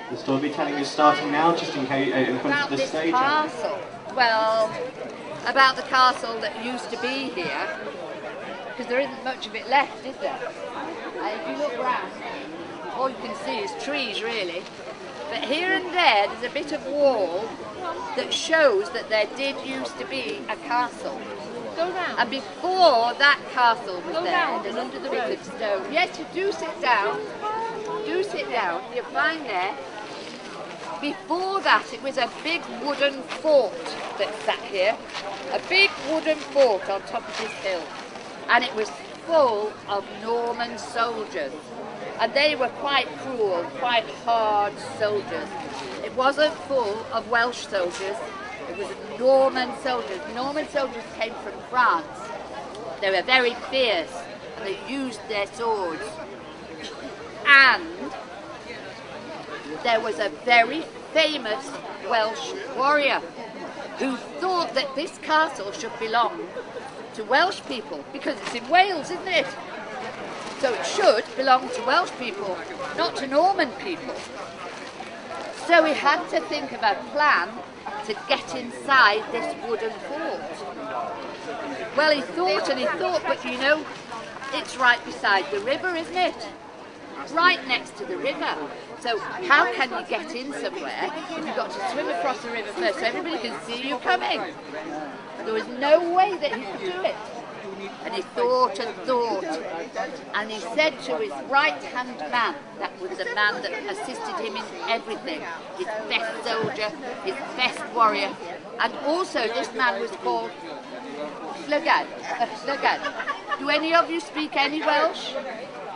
The storytelling is starting now, just in case in front of the stage. About this castle. Well, about the castle that used to be here, because there isn't much of it left, is there? And if you look round, all you can see is trees, really. But here and there, there's a bit of wall that shows that there did used to be a castle. Go round. And before that castle was Go there, round and under the wicket stone. Yes, you do sit down. Do sit down. You'll find there. Before that, it was a big wooden fort that sat here. A big wooden fort on top of this hill. And it was full of Norman soldiers. And they were quite cruel, quite hard soldiers. It wasn't full of Welsh soldiers. It was Norman soldiers. Norman soldiers came from France. They were very fierce and they used their swords. And there was a very famous Welsh warrior who thought that this castle should belong to Welsh people because it's in Wales, isn't it? So it should belong to Welsh people, not to Norman people. So he had to think of a plan to get inside this wooden fort. Well, he thought and he thought, but you know, it's right beside the river, isn't it? Right next to the river. So how can you get in somewhere if you've got to swim across the river first so everybody can see you coming? There was no way that he could do it. And he thought and thought, and he said to his right-hand man, that was the man that assisted him in everything, his best soldier, his best warrior, and also this man was called Llygad. Do any of you speak any Welsh?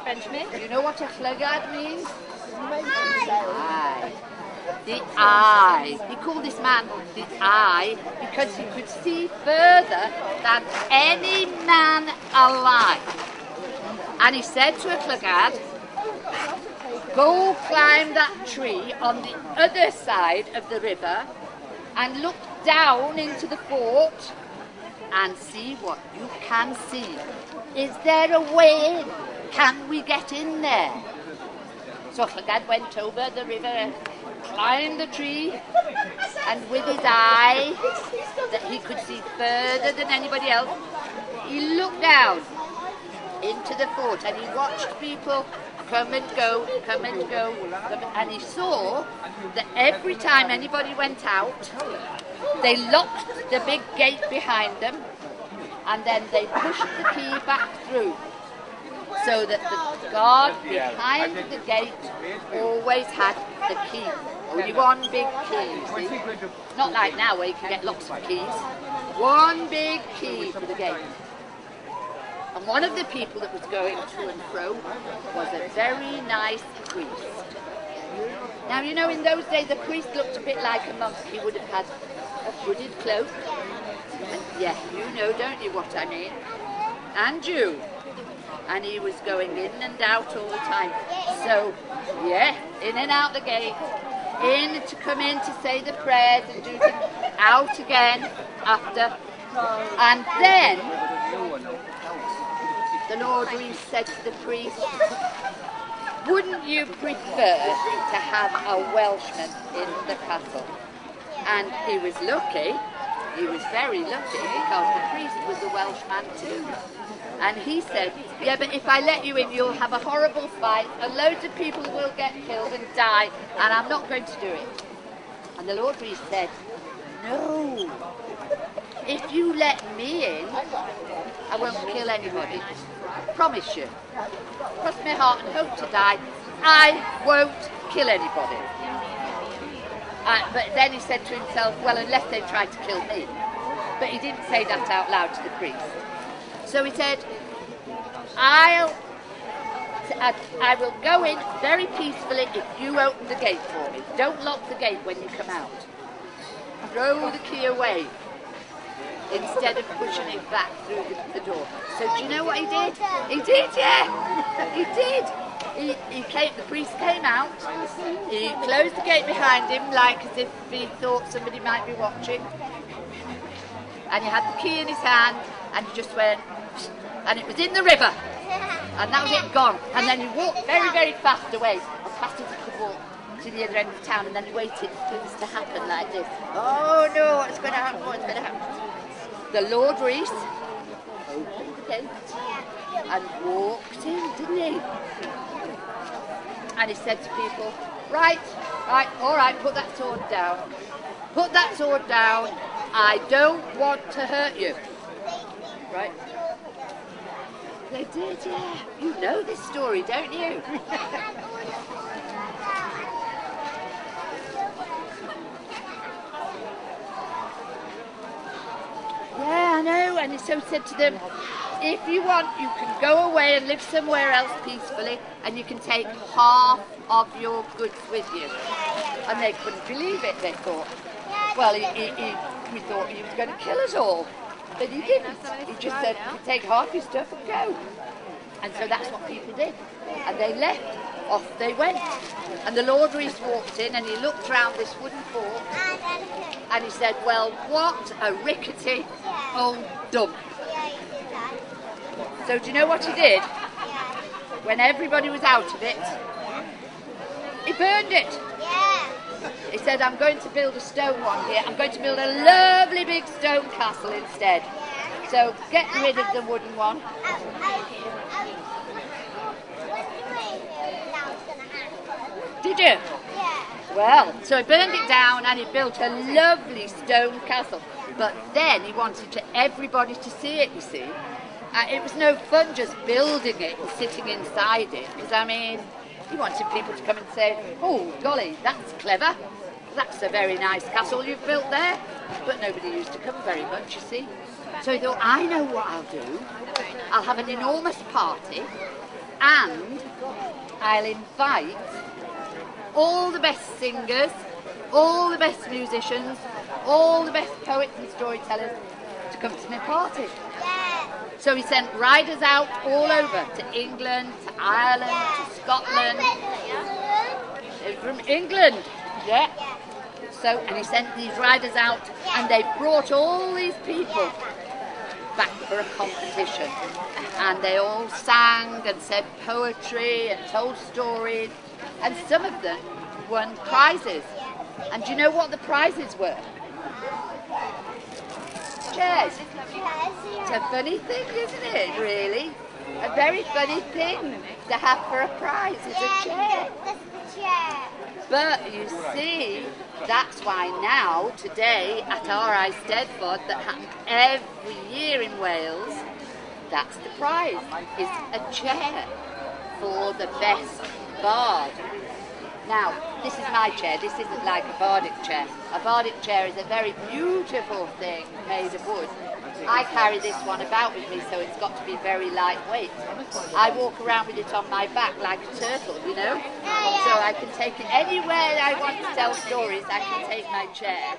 Benjamin? Do you know what a llygad means? Eye. The eye. He called this man the eye because he could see further than any man alive. And he said to a llygad, go climb that tree on the other side of the river and look down into the fort and see what you can see. Is there a way in? Can we get in there? So llygad went over the river, climbed the tree, and with his eye, that he could see further than anybody else, he looked down into the fort and he watched people come and go, and he saw that every time anybody went out, they locked the big gate behind them and then they pushed the key back through, so that the guard behind the gate always had the key. Only one big key, you see. Not like now where you can get lots of keys. One big key for the gate. And one of the people that was going to and fro was a very nice priest. Now, you know, in those days, the priest looked a bit like a monk. He would have had a hooded cloak. Yeah, you know, don't you, what I mean? And you. And he was going in and out all the time. So, yeah, in and out the gate. In to come in to say the prayers and do things. Out again after. And then the Lord Reeve said to the priest, wouldn't you prefer to have a Welshman in the castle? And he was lucky. He was very lucky because the priest was a Welshman too. And he said, yeah, but if I let you in, you'll have a horrible fight, and loads of people will get killed and die, and I'm not going to do it. And the Lord Reeve said, no, if you let me in, I won't kill anybody. Promise you. Cross my heart and hope to die, I won't kill anybody. But then he said to himself, well, unless they try to kill me. But he didn't say that out loud to the priest. So he said, I will go in very peacefully if you open the gate for me. Don't lock the gate when you come out. Throw the key away instead of pushing it back through the door. So do you know what he did? He did, yeah! He did! The priest came out, he closed the gate behind him like as if he thought somebody might be watching. And he had the key in his hand and he just went, and it was in the river. And that was it, gone. And then he walked very, very fast away, as fast as he could walk, to the other end of town, and then he waited for things to happen like this. Oh no, what's going to happen? What's going to happen? The Lord Reese opened the gate and walked in, didn't he? And he said to people, right, all right, put that sword down. Put that sword down. I don't want to hurt you. Right? They did, yeah. You know this story, don't you? Yeah, I know. And so he said to them, if you want, you can go away and live somewhere else peacefully, and you can take half of your goods with you. And they couldn't believe it, they thought. Well, we thought he was going to kill us all. But he didn't. He just said, take half your stuff and go. And so that's what people did. And they left. Off they went. And the Lord Reese walked in and he looked round this wooden fort and he said, well, what a rickety old dump. So do you know what he did? When everybody was out of it, he burned it. He said, I'm going to build a stone one here. I'm going to build a lovely big stone castle instead. So get rid of the wooden one. Did you? Yeah. Well, so he burned it down and he built a lovely stone castle. But then he wanted everybody to see it, you see. It was no fun just building it and sitting inside it. Because, I mean, he wanted people to come and say, oh, golly, that's clever. That's a very nice castle you've built there. But nobody used to come very much, you see. So he thought, I know what I'll do. I'll have an enormous party and I'll invite all the best singers, all the best musicians, all the best poets and storytellers to come to my party. So he sent riders out all over, to England, to Ireland, to Scotland. From England, yeah. So, and he sent these riders out and they brought all these people back for a competition. And they all sang and said poetry and told stories. And some of them won prizes. And do you know what the prizes were? Chairs. It's a funny thing, isn't it, really? A very funny thing to have for a prize is a chair. But you see, that's why now, today, at our Eisteddfod, that happens every year in Wales, that's the prize, is a chair for the best bard. Now, this is my chair. This isn't like a bardic chair. A bardic chair is a very beautiful thing made of wood. I carry this one about with me, so it's got to be very lightweight. I walk around with it on my back like a turtle, you know? So I can take it anywhere I want to tell stories. I can take my chair.